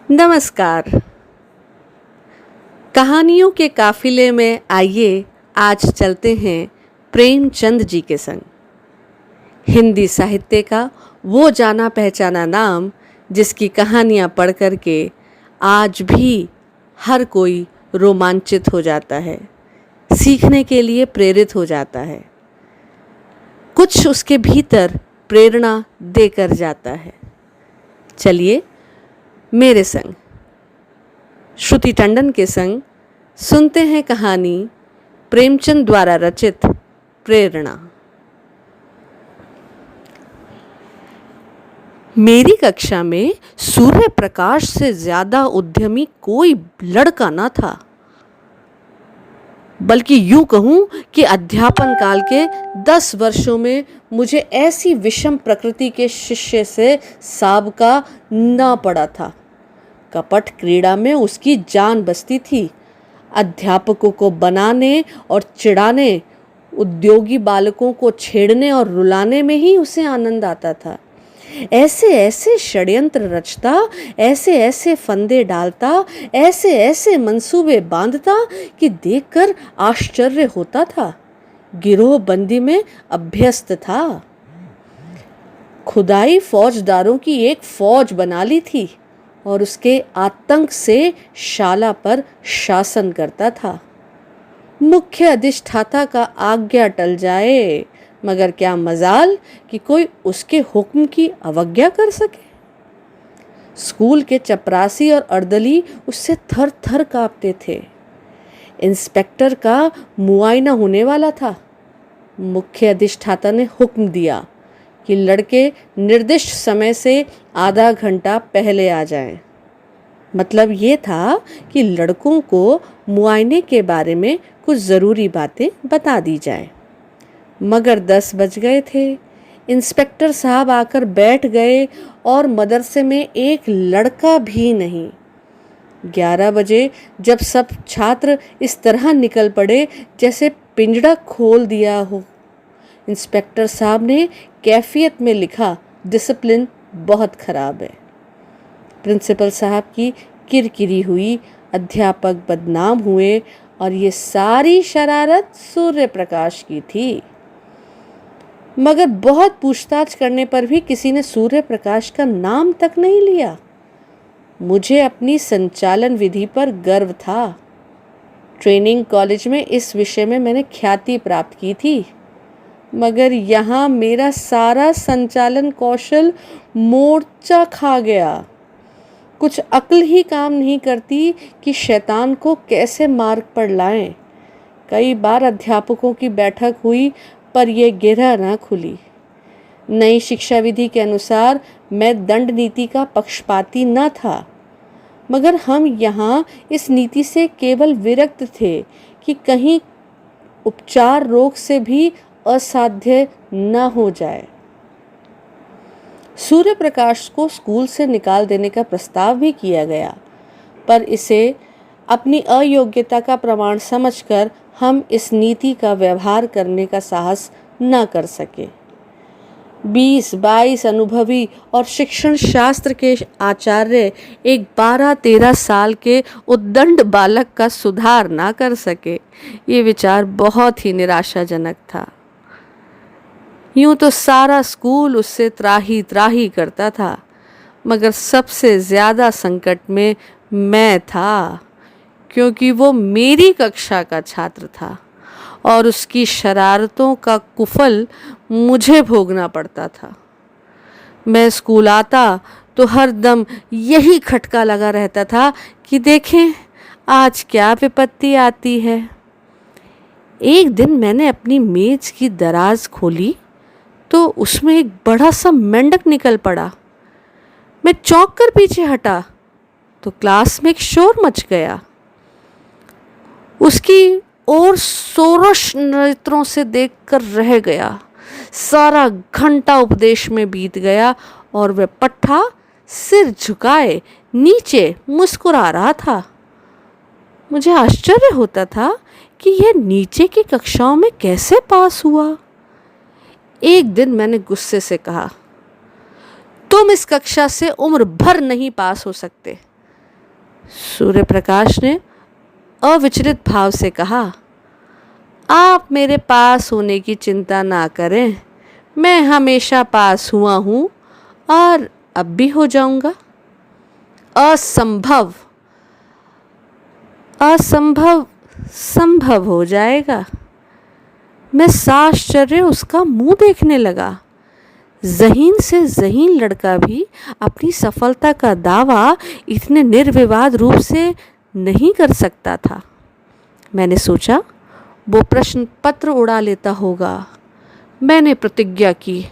नमस्कार। कहानियों के काफिले में आइए आज चलते हैं प्रेमचंद जी के संग। हिंदी साहित्य का वो जाना पहचाना नाम जिसकी कहानियाँ पढ़ कर के आज भी हर कोई रोमांचित हो जाता है, सीखने के लिए प्रेरित हो जाता है, कुछ उसके भीतर प्रेरणा देकर जाता है। चलिए मेरे संग, श्रुति टंडन के संग सुनते हैं कहानी प्रेमचंद द्वारा रचित प्रेरणा। मेरी कक्षा में सूर्य प्रकाश से ज्यादा उद्यमी कोई लड़का न था, बल्कि यूं कहूं कि अध्यापन काल के 10 वर्षों में मुझे ऐसी विषम प्रकृति के शिष्य से साबका ना पड़ा था। कपट क्रीड़ा में उसकी जान बसती थी। अध्यापकों को बनाने और चिढ़ाने, उद्योगी बालकों को छेड़ने और रुलाने में ही उसे आनंद आता था। ऐसे ऐसे षड्यंत्र रचता, ऐसे ऐसे फंदे डालता, ऐसे ऐसे मंसूबे बांधता कि देखकर आश्चर्य होता था। गिरोह बंदी में अभ्यस्त था। खुदाई फौजदारों की एक फौज बना ली थी और उसके आतंक से शाला पर शासन करता था। मुख्य अधिष्ठाता का आज्ञा टल जाए, मगर क्या मजाल कि कोई उसके हुक्म की अवज्ञा कर सके। स्कूल के चपरासी और अर्दली उससे थर थर कांपते थे। इंस्पेक्टर का मुआयना होने वाला था। मुख्य अधिष्ठाता ने हुक्म दिया कि लड़के निर्दिष्ट समय से आधा घंटा पहले आ जाएं। मतलब ये था कि लड़कों को मुआयने के बारे में कुछ ज़रूरी बातें बता दी जाए। मगर 10 बज गए थे। इंस्पेक्टर साहब आकर बैठ गए और मदरसे में एक लड़का भी नहीं। 11 बजे जब सब छात्र इस तरह निकल पड़े जैसे पिंजड़ा खोल दिया हो। इंस्पेक्टर साहब ने कैफियत में लिखा, डिसिप्लिन बहुत खराब है। प्रिंसिपल साहब की किरकिरी हुई, अध्यापक बदनाम हुए और ये सारी शरारत सूर्य प्रकाश की थी। मगर बहुत पूछताछ करने पर भी किसी ने सूर्य प्रकाश का नाम तक नहीं लिया। मुझे अपनी संचालन विधि पर गर्व था। ट्रेनिंग कॉलेज में इस विषय में मैंने ख्याति प्राप्त की थी, मगर यहाँ मेरा सारा संचालन कौशल मोर्चा खा गया। कुछ अक्ल ही काम नहीं करती कि शैतान को कैसे मार्ग पर लाएं। कई बार अध्यापकों की बैठक हुई पर यह गिरह न खुली। नई शिक्षा विधि के अनुसार मैं दंड नीति का पक्षपाती न था, मगर हम यहाँ इस नीति से केवल विरक्त थे कि कहीं उपचार रोग से भी असाध्य न हो जाए। सूर्य प्रकाश को स्कूल से निकाल देने का प्रस्ताव भी किया गया, पर इसे अपनी अयोग्यता का प्रमाण समझकर हम इस नीति का व्यवहार करने का साहस न कर सके। 20-22 अनुभवी और शिक्षण शास्त्र के आचार्य एक 12-13 साल के उद्दंड बालक का सुधार ना कर सके। ये विचार बहुत ही निराशाजनक था। यूं तो सारा स्कूल उससे त्राही त्राही करता था, मगर सबसे ज्यादा संकट में मैं था, क्योंकि वो मेरी कक्षा का छात्र था और उसकी शरारतों का कुफल मुझे भोगना पड़ता था। मैं स्कूल आता तो हर दम यही खटका लगा रहता था कि देखें आज क्या विपत्ति आती है। एक दिन मैंने अपनी मेज की दराज खोली तो उसमें एक बड़ा सा मेंढक निकल पड़ा। मैं चौंक कर पीछे हटा तो क्लास में एक शोर मच गया। उसकी ओर सोरश नेत्रों से देखकर रह गया। सारा घंटा उपदेश में बीत गया और वह पट्टा सिर झुकाए नीचे मुस्कुरा रहा था। मुझे आश्चर्य होता था कि यह नीचे की कक्षाओं में कैसे पास हुआ। एक दिन मैंने गुस्से से कहा, तुम इस कक्षा से उम्र भर नहीं पास हो सकते। सूर्य प्रकाश ने अविचलित भाव से कहा, आप मेरे पास होने की चिंता ना करें, मैं हमेशा पास हुआ हूँ और अब भी हो जाऊंगा। असंभव। असंभव संभव हो जाएगा। मैं साश्चर्य उसका मुंह देखने लगा। ज़हीन से ज़हीन लड़का भी अपनी सफलता का दावा इतने निर्विवाद रूप से नहीं कर सकता था। मैंने सोचा वो प्रश्न पत्र उड़ा लेता होगा। मैंने प्रतिज्ञा की,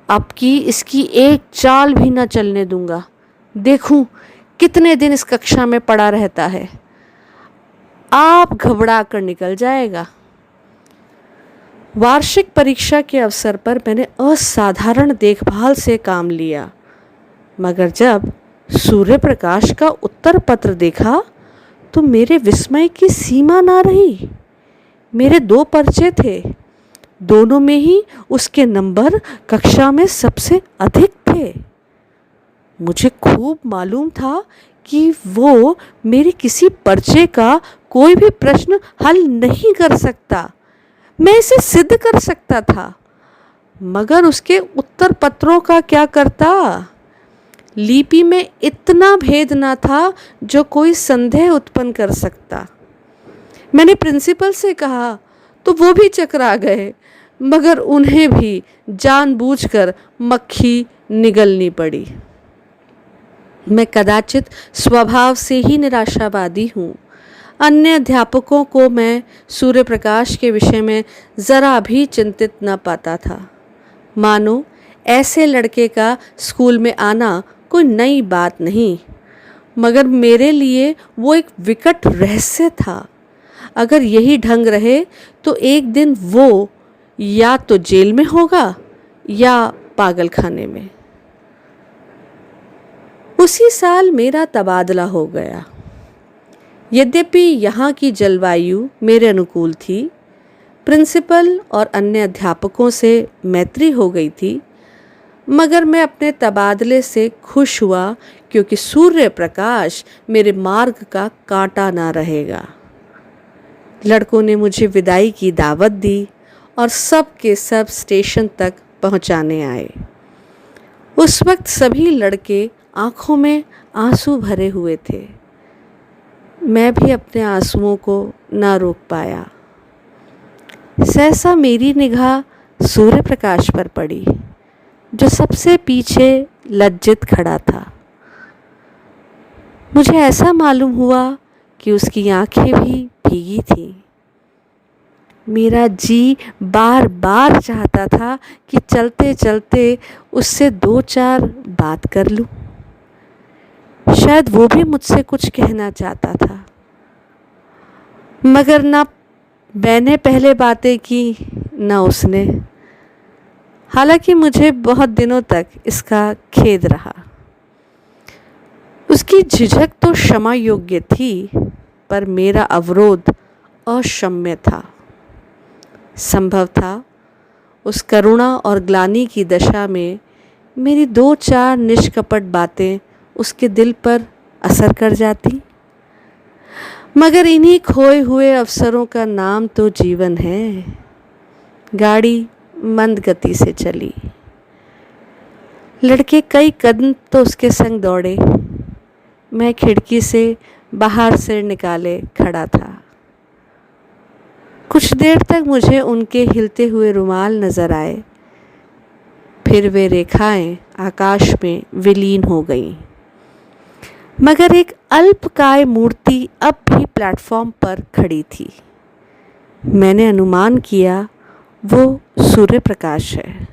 अब की इसकी एक चाल भी न चलने दूंगा। देखूं कितने दिन इस कक्षा में पड़ा रहता है। आप घबरा कर निकल जाएगा। वार्षिक परीक्षा के अवसर पर मैंने असाधारण देखभाल से काम लिया, मगर जब सूर्य प्रकाश का उत्तर पत्र देखा तो मेरे विस्मय की सीमा ना रही। मेरे 2 पर्चे थे, दोनों में ही उसके नंबर कक्षा में सबसे अधिक थे। मुझे खूब मालूम था कि वो मेरे किसी पर्चे का कोई भी प्रश्न हल नहीं कर सकता। मैं इसे सिद्ध कर सकता था, मगर उसके उत्तर पत्रों का क्या करता? लिपि में इतना भेद ना था जो कोई संदेह उत्पन्न कर सकता। मैंने प्रिंसिपल से कहा तो वो भी चकरा गए, मगर उन्हें भी जानबूझकर मक्खी निगलनी पड़ी। मैं कदाचित स्वभाव से ही निराशावादी हूँ। अन्य अध्यापकों को मैं सूर्य प्रकाश के विषय में ज़रा भी चिंतित न पाता था। मानो ऐसे लड़के का स्कूल में आना कोई नई बात नहीं, मगर मेरे लिए वो एक विकट रहस्य था। अगर यही ढंग रहे तो एक दिन वो या तो जेल में होगा या पागलखाने में। उसी साल मेरा तबादला हो गया। यद्यपि यहाँ की जलवायु मेरे अनुकूल थी, प्रिंसिपल और अन्य अध्यापकों से मैत्री हो गई थी, मगर मैं अपने तबादले से खुश हुआ क्योंकि सूर्य प्रकाश मेरे मार्ग का कांटा ना रहेगा। लड़कों ने मुझे विदाई की दावत दी और सब के सब स्टेशन तक पहुंचाने आए। उस वक्त सभी लड़के आंखों में आंसू भरे हुए थे। मैं भी अपने आंसुओं को ना रोक पाया। सहसा मेरी निगाह सूर्य प्रकाश पर पड़ी, जो सबसे पीछे लज्जित खड़ा था। मुझे ऐसा मालूम हुआ कि उसकी आंखें भी भीगी थीं। मेरा जी बार बार चाहता था कि चलते चलते उससे 2-4 बात कर लूं। शायद वो भी मुझसे कुछ कहना चाहता था, मगर ना मैंने पहले बातें की ना उसने। हालांकि मुझे बहुत दिनों तक इसका खेद रहा। उसकी झिझक तो क्षमा योग्य थी, पर मेरा अवरोध अक्षम्य था। संभव था उस करुणा और ग्लानि की दशा में मेरी 2-4 निष्कपट बातें उसके दिल पर असर कर जाती। मगर इन्हीं खोए हुए अवसरों का नाम तो जीवन है। गाड़ी मंद गति से चली। लड़के कई कदम तो उसके संग दौड़े। मैं खिड़की से बाहर सिर निकाले खड़ा था। कुछ देर तक मुझे उनके हिलते हुए रुमाल नजर आए, फिर वे रेखाएं आकाश में विलीन हो गईं। मगर एक अल्पकाय मूर्ति अब भी प्लेटफॉर्म पर खड़ी थी। मैंने अनुमान किया वो सूर्य प्रकाश है।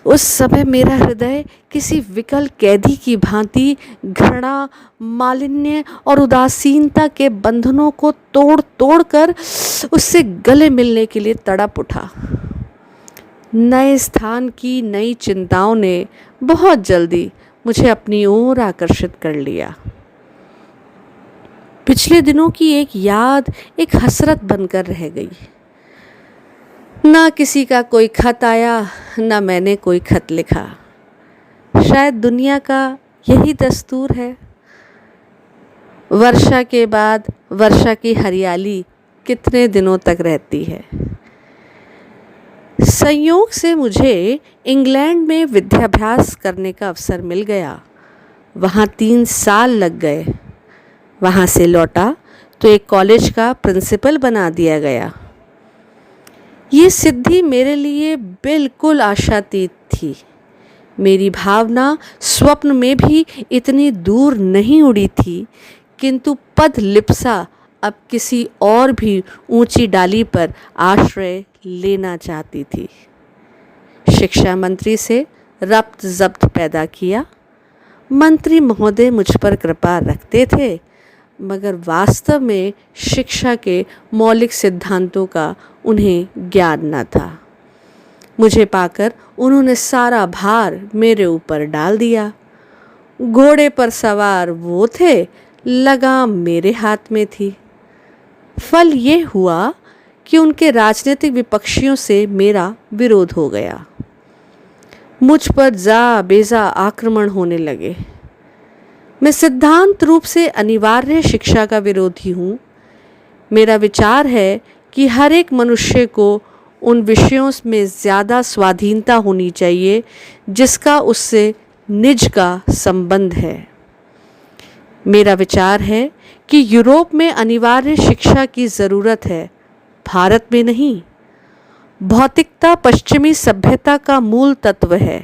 उस समय मेरा हृदय किसी विकल कैदी की भांति घृणा, मालिन्य और उदासीनता के बंधनों को तोड़ तोड़ कर उससे गले मिलने के लिए तड़प उठा। नए स्थान की नई चिंताओं ने बहुत जल्दी मुझे अपनी ओर आकर्षित कर लिया। पिछले दिनों की एक याद एक हसरत बनकर रह गई। ना किसी का कोई खत आया, ना मैंने कोई खत लिखा। शायद दुनिया का यही दस्तूर है। वर्षा के बाद वर्षा की हरियाली कितने दिनों तक रहती है। संयोग से मुझे इंग्लैंड में विद्याभ्यास करने का अवसर मिल गया। वहाँ 3 साल लग गए। वहाँ से लौटा तो एक कॉलेज का प्रिंसिपल बना दिया गया। ये सिद्धि मेरे लिए बिल्कुल आशातीत थी। मेरी भावना स्वप्न में भी इतनी दूर नहीं उड़ी थी, किंतु पद लिप्सा अब किसी और भी ऊंची डाली पर आश्रय लेना चाहती थी। शिक्षा मंत्री से रब्त ज़ब्त पैदा किया। मंत्री महोदय मुझ पर कृपा रखते थे, मगर वास्तव में शिक्षा के मौलिक सिद्धांतों का उन्हें ज्ञान न था। मुझे पाकर उन्होंने सारा भार मेरे ऊपर डाल दिया। घोड़े पर सवार वो थे, लगाम मेरे हाथ में थी। फल ये हुआ कि उनके राजनीतिक विपक्षियों से मेरा विरोध हो गया। मुझ पर जा बेजा आक्रमण होने लगे। मैं सिद्धांत रूप से अनिवार्य शिक्षा का विरोधी हूँ। मेरा विचार है कि हर एक मनुष्य को उन विषयों में ज़्यादा स्वाधीनता होनी चाहिए जिसका उससे निज का संबंध है। मेरा विचार है कि यूरोप में अनिवार्य शिक्षा की ज़रूरत है, भारत में नहीं। भौतिकता पश्चिमी सभ्यता का मूल तत्व है।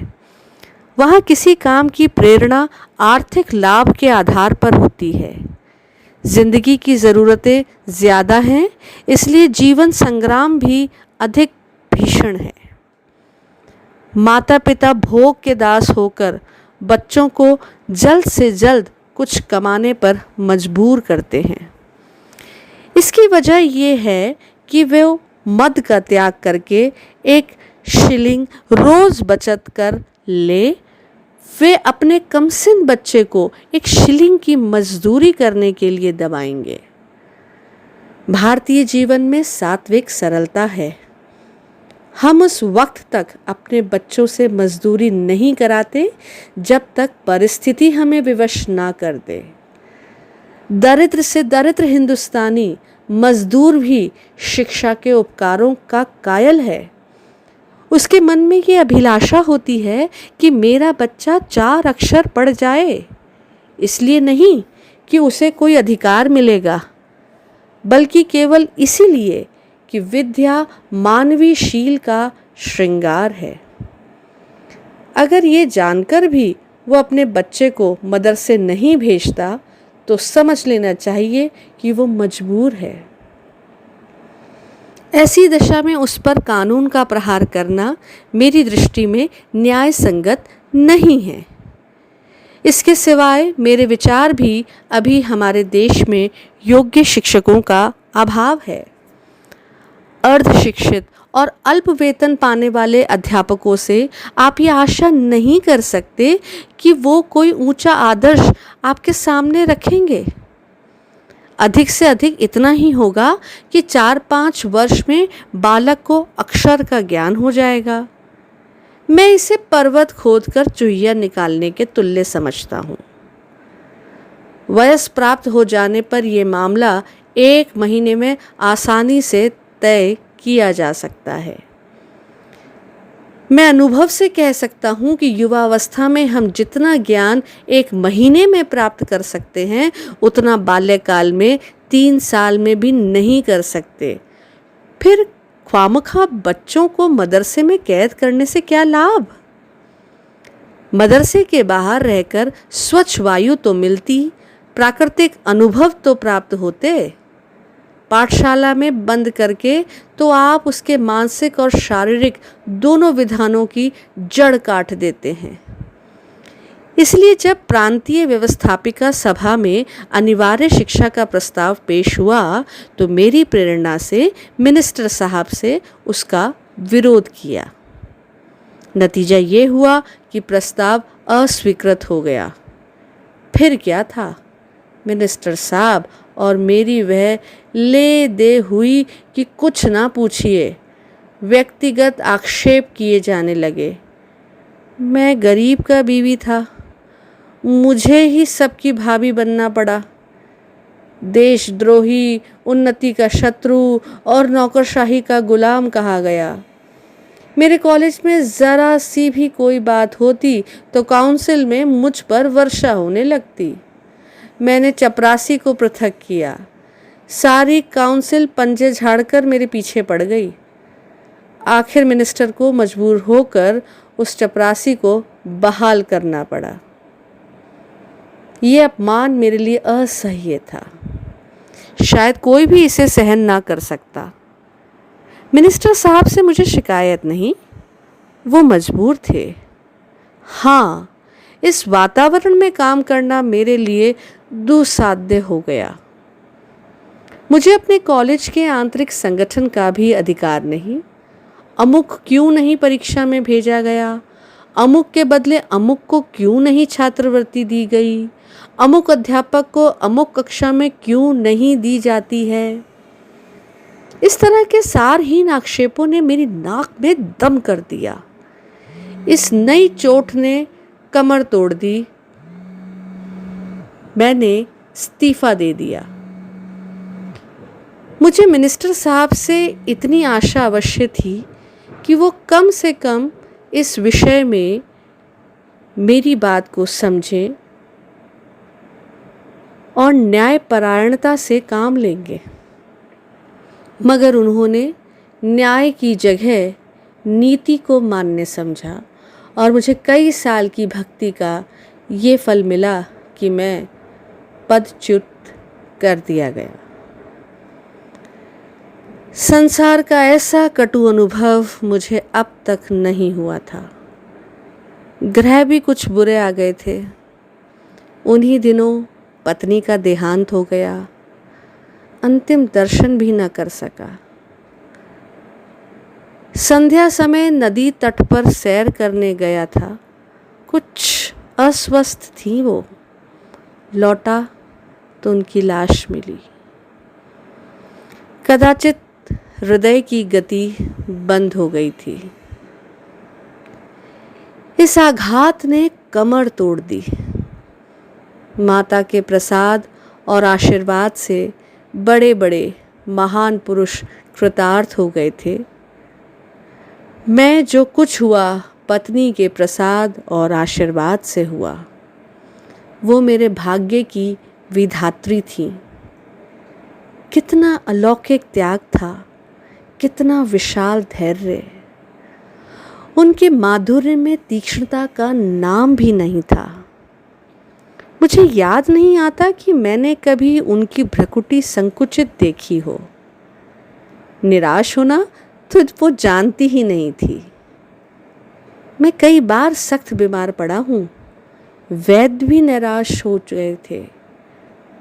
वहाँ किसी काम की प्रेरणा आर्थिक लाभ के आधार पर होती है। जिंदगी की ज़रूरतें ज़्यादा हैं, इसलिए जीवन संग्राम भी अधिक भीषण है। माता पिता भोग के दास होकर बच्चों को जल्द से जल्द कुछ कमाने पर मजबूर करते हैं। इसकी वजह ये है कि वे मद का त्याग करके 1 शिलिंग रोज़ बचत कर ले, वे अपने कमसिन बच्चे को 1 शिलिंग की मजदूरी करने के लिए दबाएंगे। भारतीय जीवन में सात्विक सरलता है। हम उस वक्त तक अपने बच्चों से मजदूरी नहीं कराते जब तक परिस्थिति हमें विवश ना कर दे। दरिद्र से दरिद्र हिंदुस्तानी मजदूर भी शिक्षा के उपकारों का कायल है। उसके मन में ये अभिलाषा होती है कि मेरा बच्चा 4 अक्षर पढ़ जाए, इसलिए नहीं कि उसे कोई अधिकार मिलेगा, बल्कि केवल इसीलिए कि विद्या मानवीय शील का श्रृंगार है। अगर ये जानकर भी वो अपने बच्चे को मदरसे नहीं भेजता तो समझ लेना चाहिए कि वो मजबूर है। ऐसी दशा में उस पर कानून का प्रहार करना मेरी दृष्टि में न्याय संगत नहीं है। इसके सिवाय मेरे विचार भी अभी हमारे देश में योग्य शिक्षकों का अभाव है। अर्ध शिक्षित और अल्प वेतन पाने वाले अध्यापकों से आप ये आशा नहीं कर सकते कि वो कोई ऊंचा आदर्श आपके सामने रखेंगे। अधिक से अधिक इतना ही होगा कि 4-5 वर्ष में बालक को अक्षर का ज्ञान हो जाएगा। मैं इसे पर्वत खोदकर चुहिया निकालने के तुल्य समझता हूँ। वयस प्राप्त हो जाने पर यह मामला 1 महीने में आसानी से तय किया जा सकता है। मैं अनुभव से कह सकता हूँ कि युवावस्था में हम जितना ज्ञान 1 महीने में प्राप्त कर सकते हैं, उतना बाल्यकाल में 3 साल में भी नहीं कर सकते। फिर ख्वामखा बच्चों को मदरसे में कैद करने से क्या लाभ? मदरसे के बाहर रहकर स्वच्छ वायु तो मिलती, प्राकृतिक अनुभव तो प्राप्त होते। पाठशाला में बंद करके तो आप उसके मानसिक और शारीरिक दोनों विधानों की जड़ काट देते हैं। इसलिए जब प्रांतीय व्यवस्थापिका सभा में अनिवार्य शिक्षा का प्रस्ताव पेश हुआ तो मेरी प्रेरणा से मिनिस्टर साहब से उसका विरोध किया। नतीजा ये हुआ कि प्रस्ताव अस्वीकृत हो गया। फिर क्या था, मिनिस्टर साहब और मेरी वह ले दे हुई कि कुछ ना पूछिए। व्यक्तिगत आक्षेप किए जाने लगे। मैं गरीब का बीवी था, मुझे ही सबकी भाभी बनना पड़ा। देशद्रोही, उन्नति का शत्रु और नौकरशाही का गुलाम कहा गया। मेरे कॉलेज में ज़रा सी भी कोई बात होती तो काउंसिल में मुझ पर वर्षा होने लगती। मैंने चपरासी को पृथक किया। सारी काउंसिल पंजे झाड़कर मेरे पीछे पड़ गई। आखिर मिनिस्टर को मजबूर होकर उस चपरासी को बहाल करना पड़ा। ये अपमान मेरे लिए असह्य था। शायद कोई भी इसे सहन ना कर सकता। मिनिस्टर साहब से मुझे शिकायत नहीं, वो मजबूर थे। हाँ, इस वातावरण में काम करना मेरे लिए दुस्साध्य हो गया। मुझे अपने कॉलेज के आंतरिक संगठन का भी अधिकार नहीं। अमुक क्यों नहीं परीक्षा में भेजा गया, अमुक के बदले अमुक को क्यों नहीं छात्रवृत्ति दी गई, अमुक अध्यापक को अमुक कक्षा में क्यों नहीं दी जाती है। इस तरह के सारहीन आक्षेपों ने मेरी नाक में दम कर दिया। इस नई चोट ने कमर तोड़ दी। मैंने इस्तीफा दे दिया। मुझे मिनिस्टर साहब से इतनी आशा अवश्य थी कि वो कम से कम इस विषय में मेरी बात को समझें और न्यायपरायणता से काम लेंगे, मगर उन्होंने न्याय की जगह नीति को मान्य समझा और मुझे कई साल की भक्ति का ये फल मिला कि मैं पदच्युत कर दिया गया। संसार का ऐसा कटु अनुभव मुझे अब तक नहीं हुआ था। ग्रह भी कुछ बुरे आ गए थे। उन्हीं दिनों पत्नी का देहांत हो गया। अंतिम दर्शन भी न कर सका। संध्या समय नदी तट पर सैर करने गया था। कुछ अस्वस्थ थी वो। लौटा तो उनकी लाश मिली। कदाचित हृदय की गति बंद हो गई थी। इस आघात ने कमर तोड़ दी। माता के प्रसाद और आशीर्वाद से बड़े बड़े महान पुरुष कृतार्थ हो गए थे। मैं जो कुछ हुआ पत्नी के प्रसाद और आशीर्वाद से हुआ। वो मेरे भाग्य की विधात्री थी। कितना अलौकिक त्याग था, कितना विशाल धैर्य। उनके माधुर्य में तीक्ष्णता का नाम भी नहीं था। मुझे याद नहीं आता कि मैंने कभी उनकी भ्रुकुटी संकुचित देखी हो। निराश होना तो वो जानती ही नहीं थी। मैं कई बार सख्त बीमार पड़ा हूँ। वैद्य भी निराश हो गए थे,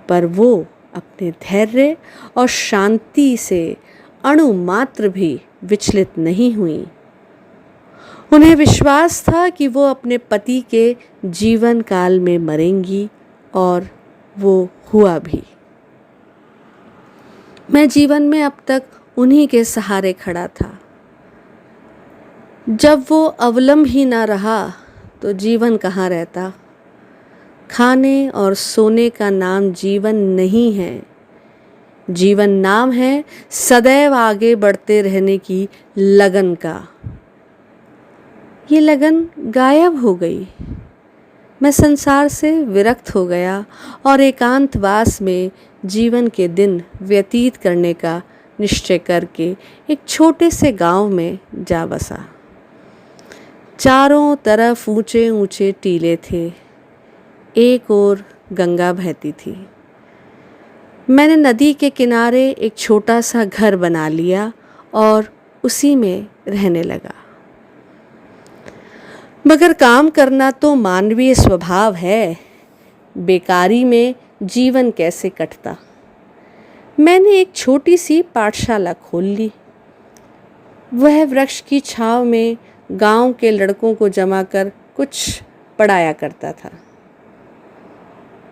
पर वो अपने धैर्य और शांति से अणु मात्र भी विचलित नहीं हुई। उन्हें विश्वास था कि वो अपने पति के जीवन काल में मरेंगी, और वो हुआ भी। मैं जीवन में अब तक उन्हीं के सहारे खड़ा था। जब वो अवलंब ही ना रहा तो जीवन कहाँ रहता। खाने और सोने का नाम जीवन नहीं है। जीवन नाम है सदैव आगे बढ़ते रहने की लगन का। ये लगन गायब हो गई। मैं संसार से विरक्त हो गया और एकांतवास में जीवन के दिन व्यतीत करने का निश्चय करके एक छोटे से गांव में जा बसा। चारों तरफ ऊंचे ऊंचे टीले थे। एक ओर गंगा बहती थी। मैंने नदी के किनारे एक छोटा सा घर बना लिया और उसी में रहने लगा। मगर काम करना तो मानवीय स्वभाव है। बेकारी में जीवन कैसे कटता। मैंने एक छोटी सी पाठशाला खोल ली। वह वृक्ष की छांव में गांव के लड़कों को जमा कर कुछ पढ़ाया करता था।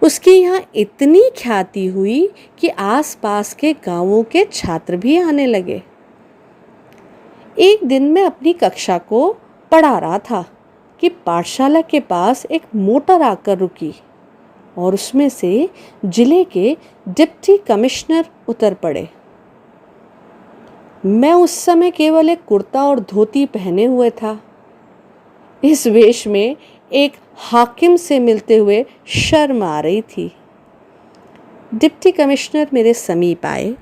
उसकी यहाँ इतनी ख्याति हुई कि आसपास के गांवों के छात्र भी आने लगे। एक दिन मैं अपनी कक्षा को पढ़ा रहा था कि पाठशाला के पास एक मोटर आकर रुकी और उसमें से जिले के डिप्टी कमिश्नर उतर पड़े। मैं उस समय केवल एक कुर्ता और धोती पहने हुए था। इस वेश में एक हाकिम से मिलते हुए शर्म आ रही थी। डिप्टी कमिश्नर मेरे समीप आए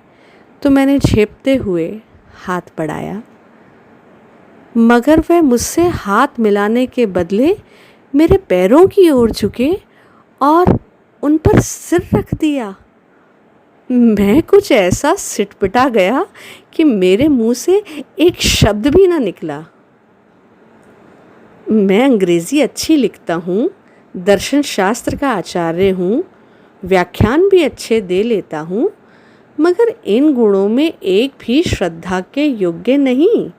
तो मैंने झेपते हुए हाथ बढ़ाया, मगर वह मुझसे हाथ मिलाने के बदले मेरे पैरों की ओर झुके और उन पर सिर रख दिया। मैं कुछ ऐसा सिटपिटा गया कि मेरे मुंह से एक शब्द भी ना निकला। मैं अंग्रेजी अच्छी लिखता हूँ, दर्शन शास्त्र का आचार्य हूँ, व्याख्यान भी अच्छे दे लेता हूँ, मगर इन गुणों में एक भी श्रद्धा के योग्य नहीं।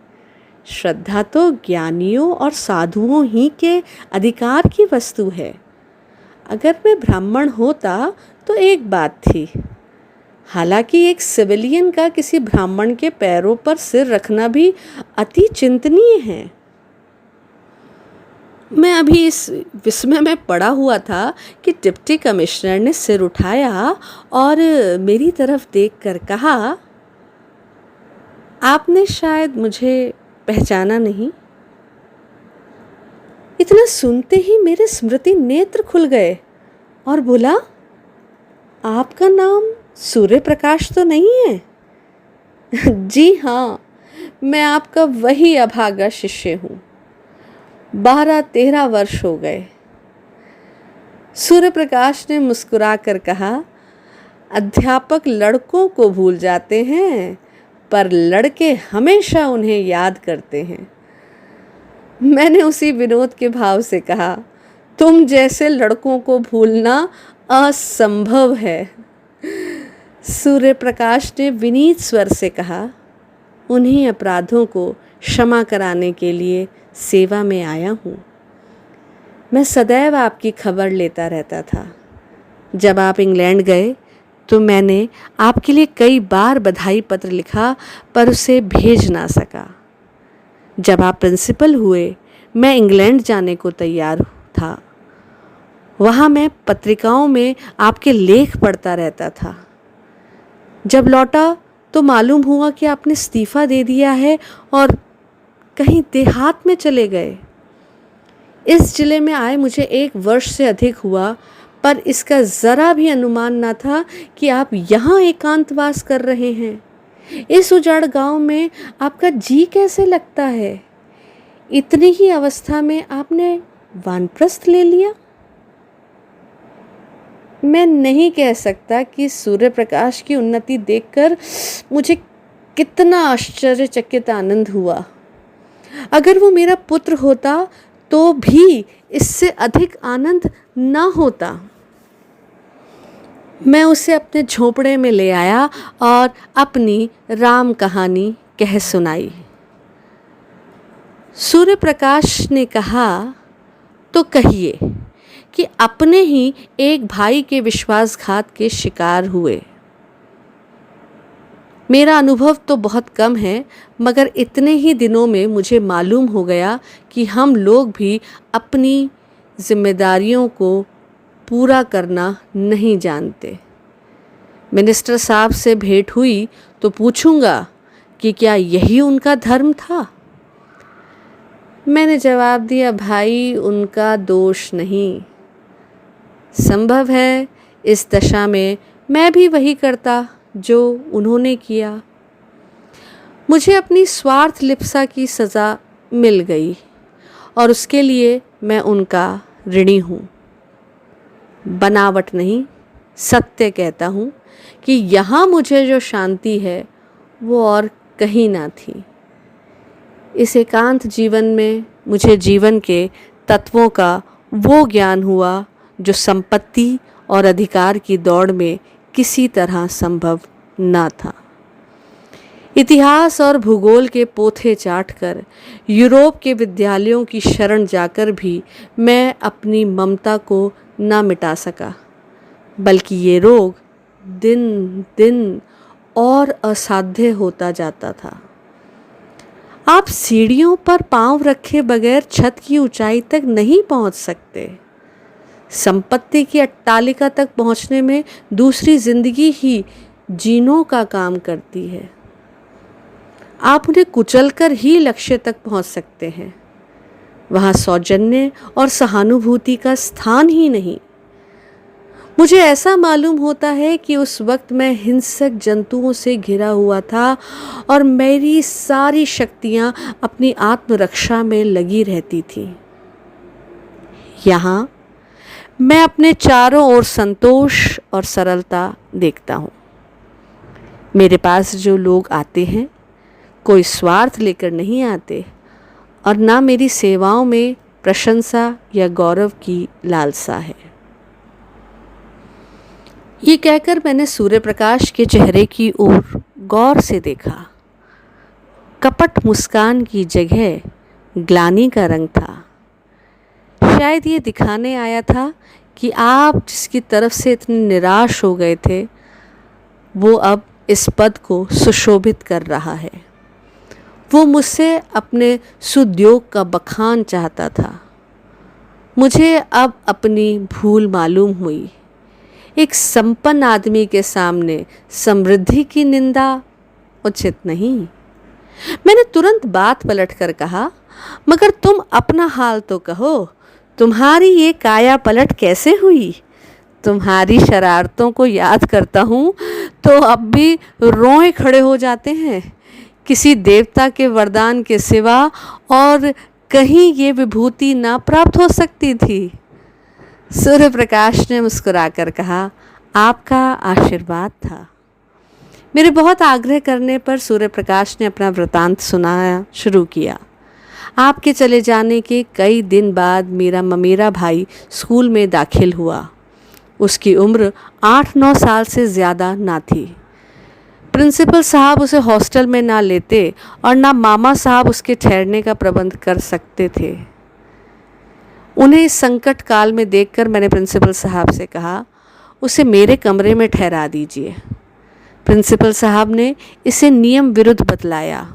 श्रद्धा तो ज्ञानियों और साधुओं ही के अधिकार की वस्तु है। अगर मैं ब्राह्मण होता तो एक बात थी, हालांकि एक सिविलियन का किसी ब्राह्मण के पैरों पर सिर रखना भी अति चिंतनीय है। मैं अभी इस विस्मय में पड़ा हुआ था कि डिप्टी कमिश्नर ने सिर उठाया और मेरी तरफ देखकर कहा, आपने शायद मुझे पहचाना नहीं। इतना सुनते ही मेरे स्मृति नेत्र खुल गए और बोला, आपका नाम सूर्य प्रकाश तो नहीं है? जी हाँ, मैं आपका वही अभागा शिष्य हूँ। 12-13 वर्ष हो गए। सूर्य प्रकाश ने मुस्कुरा कर कहा, अध्यापक लड़कों को भूल जाते हैं, पर लड़के हमेशा उन्हें याद करते हैं। मैंने उसी विनोद के भाव से कहा, तुम जैसे लड़कों को भूलना असंभव है। सूर्य प्रकाश ने विनीत स्वर से कहा, उन्हीं अपराधों को क्षमा कराने के लिए सेवा में आया हूँ। मैं सदैव आपकी खबर लेता रहता था। जब आप इंग्लैंड गए तो मैंने आपके लिए कई बार बधाई पत्र लिखा, पर उसे भेज ना सका। जब आप प्रिंसिपल हुए मैं इंग्लैंड जाने को तैयार था। वहाँ मैं पत्रिकाओं में आपके लेख पढ़ता रहता था। जब लौटा तो मालूम हुआ कि आपने इस्तीफ़ा दे दिया है और कहीं देहात में चले गए। इस जिले में आए मुझे 1 वर्ष से अधिक हुआ, पर इसका ज़रा भी अनुमान न था कि आप यहाँ एकांतवास कर रहे हैं। इस उजाड़ गांव में आपका जी कैसे लगता है? इतनी ही अवस्था में आपने वानप्रस्थ ले लिया। मैं नहीं कह सकता कि सूर्य प्रकाश की उन्नति देखकर मुझे कितना आश्चर्यचकित आनंद हुआ। अगर वो मेरा पुत्र होता तो भी इससे अधिक आनंद ना होता। मैं उसे अपने झोंपड़े में ले आया और अपनी राम कहानी कह सुनाई। सूर्य प्रकाश ने कहा, तो कहिए कि अपने ही एक भाई के विश्वासघात के शिकार हुए। मेरा अनुभव तो बहुत कम है, मगर इतने ही दिनों में मुझे मालूम हो गया कि हम लोग भी अपनी जिम्मेदारियों को पूरा करना नहीं जानते। मिनिस्टर साहब से भेंट हुई तो पूछूंगा कि क्या यही उनका धर्म था? मैंने जवाब दिया, भाई उनका दोष नहीं। संभव है इस दशा में मैं भी वही करता जो उन्होंने किया। मुझे अपनी स्वार्थ लिप्सा की सज़ा मिल गई और उसके लिए मैं उनका ऋणी हूँ। बनावट नहीं, सत्य कहता हूँ कि यहाँ मुझे जो शांति है वो और कहीं ना थी। इस एकांत जीवन में मुझे जीवन के तत्वों का वो ज्ञान हुआ जो संपत्ति और अधिकार की दौड़ में किसी तरह संभव न था। इतिहास और भूगोल के पोथे चाटकर, यूरोप के विद्यालयों की शरण जाकर भी मैं अपनी ममता को न मिटा सका, बल्कि ये रोग दिन दिन और असाध्य होता जाता था। आप सीढ़ियों पर पांव रखे बगैर छत की ऊंचाई तक नहीं पहुंच सकते। संपत्ति की अट्टालिका तक पहुंचने में दूसरी जिंदगी ही जीनों का काम करती है। आप उन्हें कुचलकर ही लक्ष्य तक पहुंच सकते हैं। वहां सौजन्य और सहानुभूति का स्थान ही नहीं। मुझे ऐसा मालूम होता है कि उस वक्त मैं हिंसक जंतुओं से घिरा हुआ था और मेरी सारी शक्तियां अपनी आत्मरक्षा में लगी रहती थी। यहाँ मैं अपने चारों ओर संतोष और सरलता देखता हूँ। मेरे पास जो लोग आते हैं कोई स्वार्थ लेकर नहीं आते और ना मेरी सेवाओं में प्रशंसा या गौरव की लालसा है। ये कहकर मैंने सूर्य प्रकाश के चेहरे की ओर गौर से देखा। कपट मुस्कान की जगह ग्लानि का रंग था। शायद ये दिखाने आया था कि आप जिसकी तरफ से इतने निराश हो गए थे वो अब इस पद को सुशोभित कर रहा है। वो मुझसे अपने सुद्योग का बखान चाहता था। मुझे अब अपनी भूल मालूम हुई। एक संपन्न आदमी के सामने समृद्धि की निंदा उचित नहीं। मैंने तुरंत बात पलटकर कहा, मगर तुम अपना हाल तो कहो, तुम्हारी ये काया पलट कैसे हुई? तुम्हारी शरारतों को याद करता हूँ तो अब भी रोए खड़े हो जाते हैं। किसी देवता के वरदान के सिवा और कहीं ये विभूति ना प्राप्त हो सकती थी। सूर्य प्रकाश ने मुस्कुराकर कहा, आपका आशीर्वाद था। मेरे बहुत आग्रह करने पर सूर्य प्रकाश ने अपना वृतांत सुनाया शुरू किया। आपके चले जाने के कई दिन बाद मेरा ममेरा भाई स्कूल में दाखिल हुआ। उसकी उम्र 8-9 साल से ज़्यादा ना थी। प्रिंसिपल साहब उसे हॉस्टल में ना लेते और ना मामा साहब उसके ठहरने का प्रबंध कर सकते थे। उन्हें इस संकट काल में देखकर मैंने प्रिंसिपल साहब से कहा, उसे मेरे कमरे में ठहरा दीजिए। प्रिंसिपल साहब ने इसे नियम विरुद्ध बतलाया।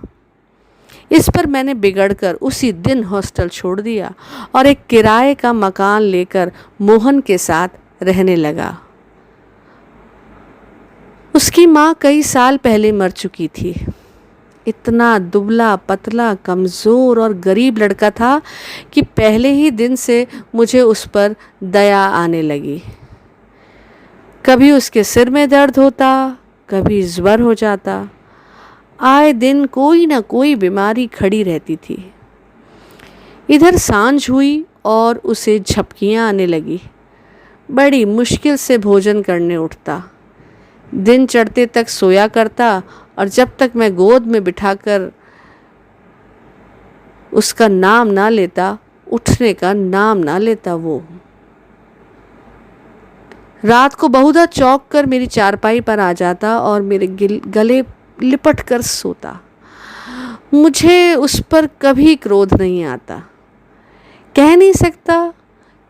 इस पर मैंने बिगड़कर उसी दिन हॉस्टल छोड़ दिया और एक किराए का मकान लेकर मोहन के साथ रहने लगा। उसकी माँ कई साल पहले मर चुकी थी। इतना दुबला पतला कमज़ोर और गरीब लड़का था कि पहले ही दिन से मुझे उस पर दया आने लगी। कभी उसके सिर में दर्द होता, कभी ज्वर हो जाता। आए दिन कोई ना कोई बीमारी खड़ी रहती थी। इधर सांझ हुई और उसे झपकियाँ आने लगी। बड़ी मुश्किल से भोजन करने उठता। दिन चढ़ते तक सोया करता और जब तक मैं गोद में बिठाकर उसका नाम ना लेता, उठने का नाम ना लेता। वो रात को बहुधा चौंक कर मेरी चारपाई पर आ जाता और मेरे गले लिपट कर सोता। मुझे उस पर कभी क्रोध नहीं आता। कह नहीं सकता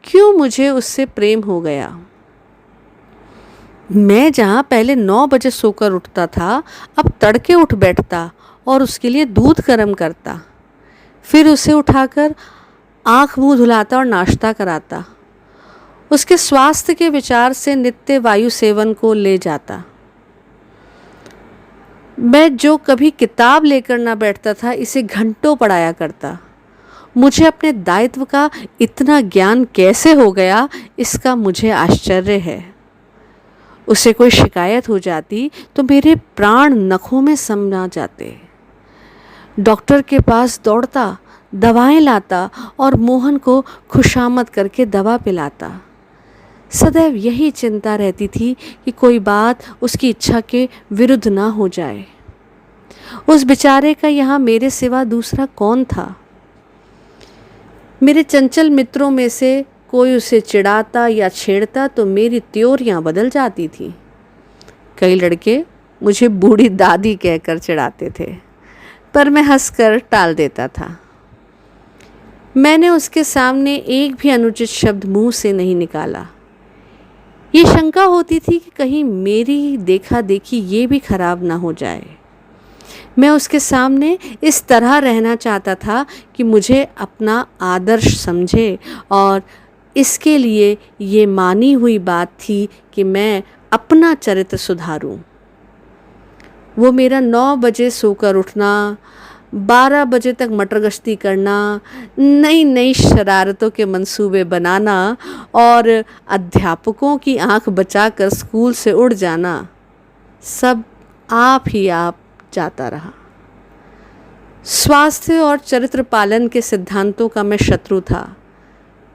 क्यों मुझे उससे प्रेम हो गया। मैं जहाँ पहले 9 बजे सोकर उठता था, अब तड़के उठ बैठता और उसके लिए दूध गर्म करता। फिर उसे उठाकर आँख मुँह धुलाता और नाश्ता कराता। उसके स्वास्थ्य के विचार से नित्य वायु सेवन को ले जाता। मैं जो कभी किताब लेकर ना बैठता था, इसे घंटों पढ़ाया करता। मुझे अपने दायित्व का इतना ज्ञान कैसे हो गया, इसका मुझे आश्चर्य है। उसे कोई शिकायत हो जाती तो मेरे प्राण नखों में समा जाते। डॉक्टर के पास दौड़ता, दवाएं लाता और मोहन को खुशामद करके दवा पिलाता। सदैव यही चिंता रहती थी कि कोई बात उसकी इच्छा के विरुद्ध ना हो जाए। उस बेचारे का यहाँ मेरे सिवा दूसरा कौन था? मेरे चंचल मित्रों में से कोई उसे चिढ़ाता या छेड़ता तो मेरी त्योरियां बदल जाती थी। कई लड़के मुझे बूढ़ी दादी कहकर चिढ़ाते थे, पर मैं हंसकर टाल देता था। मैंने उसके सामने एक भी अनुचित शब्द मुंह से नहीं निकाला। ये शंका होती थी कि कहीं मेरी देखा देखी ये भी खराब ना हो जाए। मैं उसके सामने इस तरह रहना चाहता था कि मुझे अपना आदर्श समझे और इसके लिए ये मानी हुई बात थी कि मैं अपना चरित्र सुधारूं। वो मेरा 9 बजे सोकर उठना, 12 बजे तक मटर गश्ती करना, नई नई शरारतों के मंसूबे बनाना और अध्यापकों की आंख बचाकर स्कूल से उड़ जाना, सब आप ही आप जाता रहा। स्वास्थ्य और चरित्र पालन के सिद्धांतों का मैं शत्रु था,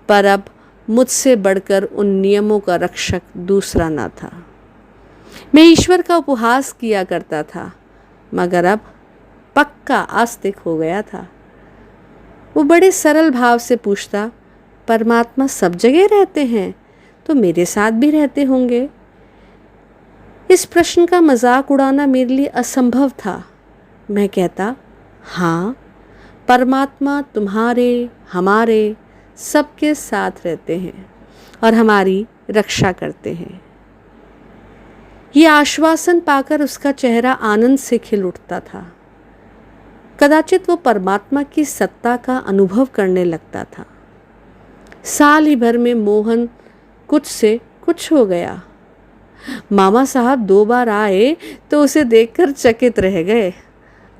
पर अब मुझसे बढ़कर उन नियमों का रक्षक दूसरा ना था। मैं ईश्वर का उपहास किया करता था, मगर अब पक्का आस्तिक हो गया था। वो बड़े सरल भाव से पूछता, परमात्मा सब जगह रहते हैं तो मेरे साथ भी रहते होंगे। इस प्रश्न का मजाक उड़ाना मेरे लिए असंभव था। मैं कहता, हाँ, परमात्मा तुम्हारे, हमारे, सबके साथ रहते हैं और हमारी रक्षा करते हैं। ये आश्वासन पाकर उसका चेहरा आनंद से खिल उठता था। कदाचित वो परमात्मा की सत्ता का अनुभव करने लगता था। साल ही भर में मोहन कुछ से कुछ हो गया। मामा साहब 2 बार आए तो उसे देखकर चकित रह गए।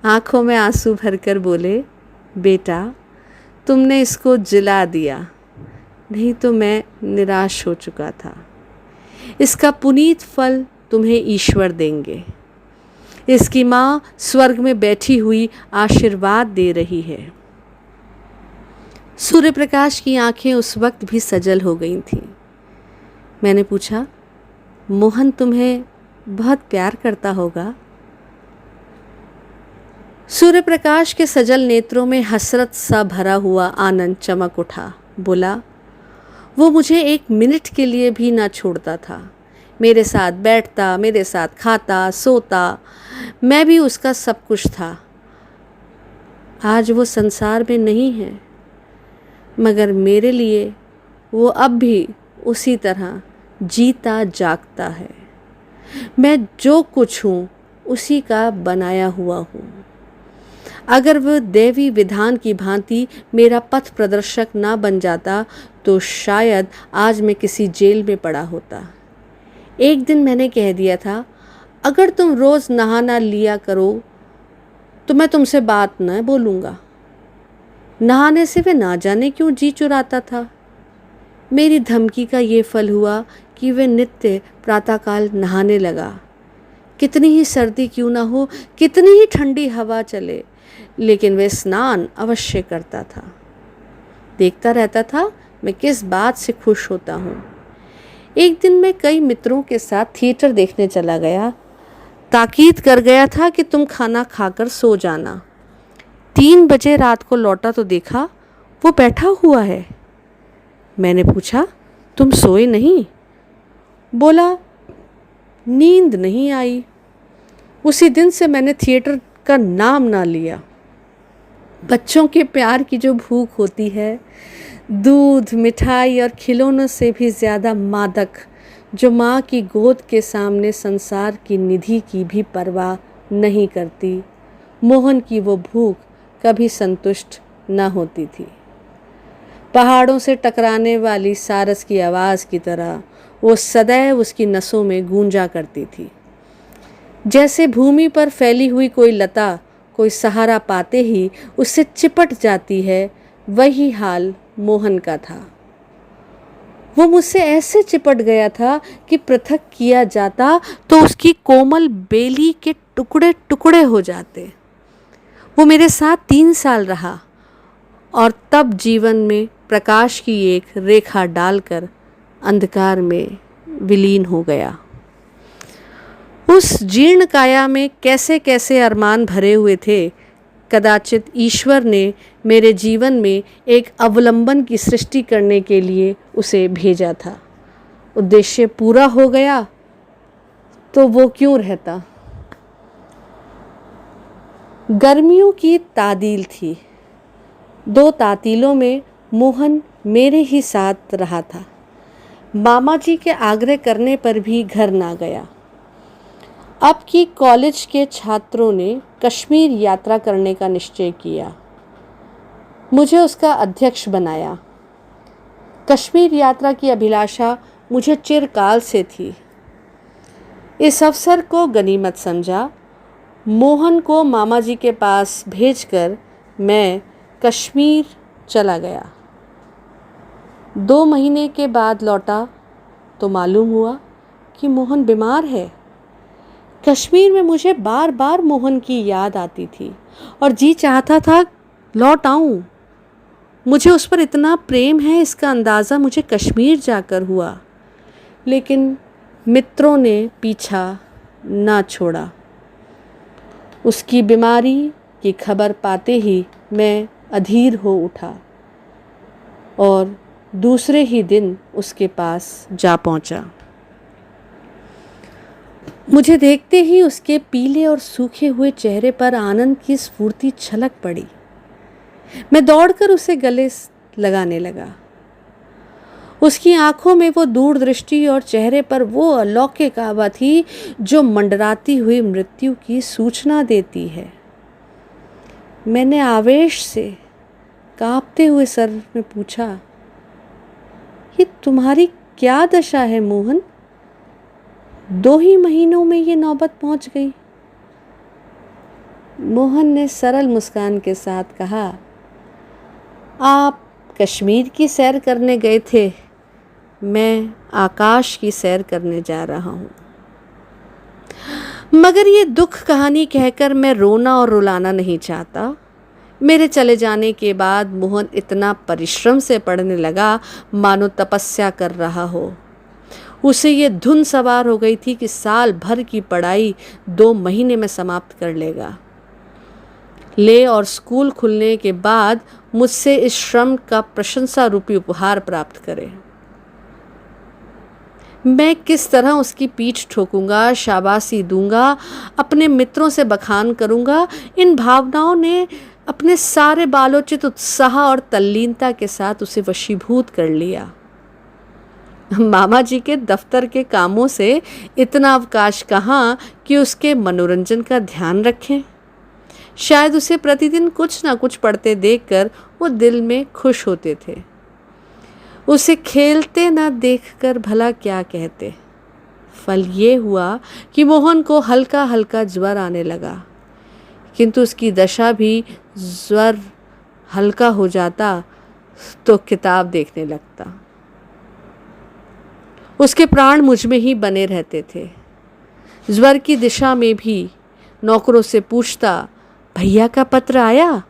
आंखों में आंसू भरकर बोले, बेटा, तुमने इसको जिला दिया, नहीं तो मैं निराश हो चुका था। इसका पुनीत फल तुम्हें ईश्वर देंगे। इसकी माँ स्वर्ग में बैठी हुई आशीर्वाद दे रही है। सूर्य प्रकाश की आंखें उस वक्त भी सजल हो गई थीं। मैंने पूछा, मोहन तुम्हें बहुत प्यार करता होगा? सूर्य प्रकाश के सजल नेत्रों में हसरत सा भरा हुआ आनंद चमक उठा। बोला, वो मुझे 1 मिनट के लिए भी ना छोड़ता था। मेरे साथ बैठता, मेरे साथ खाता, सोता, मैं भी उसका सब कुछ था। आज वो संसार में नहीं है, मगर मेरे लिए वो अब भी उसी तरह जीता जागता है। मैं जो कुछ हूँ उसी का बनाया हुआ हूँ। अगर वह दैवी विधान की भांति मेरा पथ प्रदर्शक ना बन जाता तो शायद आज मैं किसी जेल में पड़ा होता। एक दिन मैंने कह दिया था, अगर तुम रोज़ नहाना लिया करो तो मैं तुमसे बात न बोलूँगा। नहाने से वे ना जाने क्यों जी चुराता था। मेरी धमकी का ये फल हुआ कि वे नित्य प्रातःकाल नहाने लगा। कितनी ही सर्दी क्यों ना हो, कितनी ही ठंडी हवा चले, लेकिन वे स्नान अवश्य करता था। देखता रहता था मैं किस बात से खुश होता हूँ। एक दिन मैं कई मित्रों के साथ थिएटर देखने चला गया। ताकीद कर गया था कि तुम खाना खाकर सो जाना। 3 बजे रात को लौटा तो देखा वो बैठा हुआ है। मैंने पूछा, तुम सोए नहीं? बोला, नींद नहीं आई। उसी दिन से मैंने थिएटर का नाम ना लिया। बच्चों के प्यार की जो भूख होती है, दूध, मिठाई और खिलौनों से भी ज़्यादा मादक, जो माँ की गोद के सामने संसार की निधि की भी परवाह नहीं करती, मोहन की वो भूख कभी संतुष्ट न होती थी। पहाड़ों से टकराने वाली सारस की आवाज़ की तरह वो सदैव उसकी नसों में गूंजा करती थी। जैसे भूमि पर फैली हुई कोई लता कोई सहारा पाते ही उससे चिपट जाती है, वही हाल मोहन का था। वो मुझसे ऐसे चिपट गया था कि पृथक किया जाता तो उसकी कोमल बेली के टुकड़े टुकड़े हो जाते। वो मेरे साथ 3 साल रहा और तब जीवन में प्रकाश की एक रेखा डालकर अंधकार में विलीन हो गया। उस जीर्ण काया में कैसे कैसे अरमान भरे हुए थे। कदाचित ईश्वर ने मेरे जीवन में एक अवलंबन की सृष्टि करने के लिए उसे भेजा था। उद्देश्य पूरा हो गया तो वो क्यों रहता। गर्मियों की तादील थी। 2 तातीलों में मोहन मेरे ही साथ रहा था। मामा जी के आग्रह करने पर भी घर ना गया। अब की कॉलेज के छात्रों ने कश्मीर यात्रा करने का निश्चय किया। मुझे उसका अध्यक्ष बनाया। कश्मीर यात्रा की अभिलाषा मुझे चिरकाल से थी। इस अवसर को गनीमत समझा मोहन को मामा जी के पास भेजकर मैं कश्मीर चला गया। 2 महीने के बाद लौटा तो मालूम हुआ कि मोहन बीमार है। कश्मीर में मुझे बार बार मोहन की याद आती थी और जी चाहता था लौट आऊं। मुझे उस पर इतना प्रेम है, इसका अंदाज़ा मुझे कश्मीर जाकर हुआ। लेकिन मित्रों ने पीछा ना छोड़ा। उसकी बीमारी की खबर पाते ही मैं अधीर हो उठा और दूसरे ही दिन उसके पास जा पहुंचा। मुझे देखते ही उसके पीले और सूखे हुए चेहरे पर आनंद की स्फूर्ति छलक पड़ी। मैं दौड़कर उसे गले लगाने लगा। उसकी आंखों में वो दूरदृष्टि और चेहरे पर वो अलौकिक आभा थी जो मंडराती हुई मृत्यु की सूचना देती है। मैंने आवेश से कांपते हुए सर में पूछा, ये तुम्हारी क्या दशा है मोहन? 2 ही महीनों में ये नौबत पहुंच गई। मोहन ने सरल मुस्कान के साथ कहा, आप कश्मीर की सैर करने गए थे, मैं आकाश की सैर करने जा रहा हूँ। मगर ये दुख कहानी कहकर मैं रोना और रुलाना नहीं चाहता। मेरे चले जाने के बाद मोहन इतना परिश्रम से पढ़ने लगा मानो तपस्या कर रहा हो। उसे ये धुन सवार हो गई थी कि साल भर की पढ़ाई 2 महीने में समाप्त कर लेगा। और स्कूल खुलने के बाद मुझसे इस श्रम का प्रशंसा रूपी उपहार प्राप्त करे। मैं किस तरह उसकी पीठ ठोकूंगा, शाबाशी दूंगा, अपने मित्रों से बखान करूंगा, इन भावनाओं ने अपने सारे बालोचित उत्साह और तल्लीनता के साथ उसे वशीभूत कर लिया। मामा जी के दफ्तर के कामों से इतना अवकाश कहाँ कि उसके मनोरंजन का ध्यान रखें। शायद उसे प्रतिदिन कुछ ना कुछ पढ़ते देखकर वो दिल में खुश होते थे। उसे खेलते ना देखकर भला क्या कहते। फल ये हुआ कि मोहन को हल्का हल्का ज्वर आने लगा, किंतु उसकी दशा भी ज्वर हल्का हो जाता तो किताब देखने लगता। उसके प्राण मुझ में ही बने रहते थे। ज्वर की दिशा में भी नौकरों से पूछता, भैया का पत्र आया?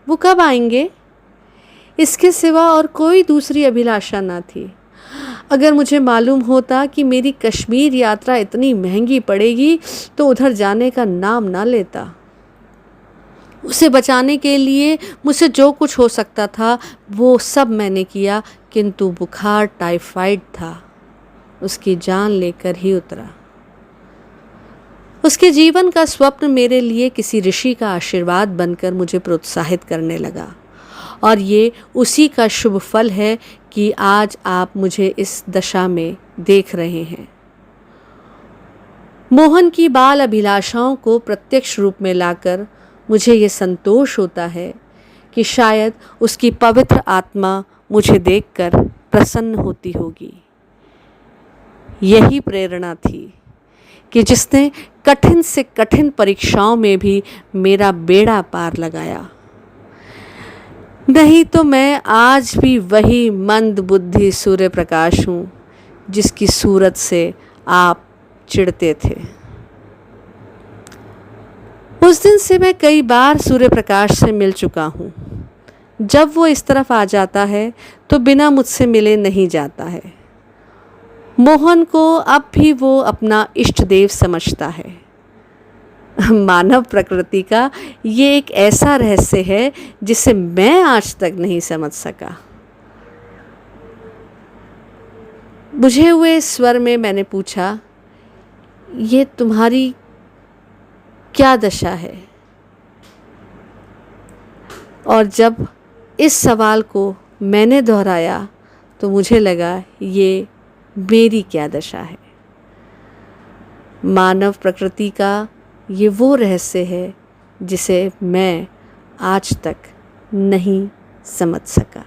वो कब आएंगे? इसके सिवा और कोई दूसरी अभिलाषा ना थी। अगर मुझे मालूम होता कि मेरी कश्मीर यात्रा इतनी महंगी पड़ेगी तो उधर जाने का नाम ना लेता। उसे बचाने के लिए मुझसे जो कुछ हो सकता था वो सब मैंने किया, किंतु बुखार टाइफाइड था, उसकी जान लेकर ही उतरा। उसके जीवन का स्वप्न मेरे लिए किसी ऋषि का आशीर्वाद बनकर मुझे प्रोत्साहित करने लगा, और ये उसी का शुभ फल है कि आज आप मुझे इस दशा में देख रहे हैं। मोहन की बाल अभिलाषाओं को प्रत्यक्ष रूप में लाकर मुझे ये संतोष होता है कि शायद उसकी पवित्र आत्मा मुझे देखकर प्रसन्न होती होगी। यही प्रेरणा थी कि जिसने कठिन से कठिन परीक्षाओं में भी मेरा बेड़ा पार लगाया। नहीं तो मैं आज भी वही मंद बुद्धि सूर्य प्रकाश हूँ जिसकी सूरत से आप चिढ़ते थे। उस दिन से मैं कई बार सूर्य प्रकाश से मिल चुका हूँ। जब वो इस तरफ आ जाता है तो बिना मुझसे मिले नहीं जाता है। मोहन को अब भी वो अपना इष्ट देव समझता है। मानव प्रकृति का ये एक ऐसा रहस्य है जिसे मैं आज तक नहीं समझ सका। बुझे हुए स्वर में मैंने पूछा, ये तुम्हारी क्या दशा है? और जब इस सवाल को मैंने दोहराया तो मुझे लगा ये मेरी क्या दशा है। मानव प्रकृति का ये वो रहस्य है जिसे मैं आज तक नहीं समझ सका।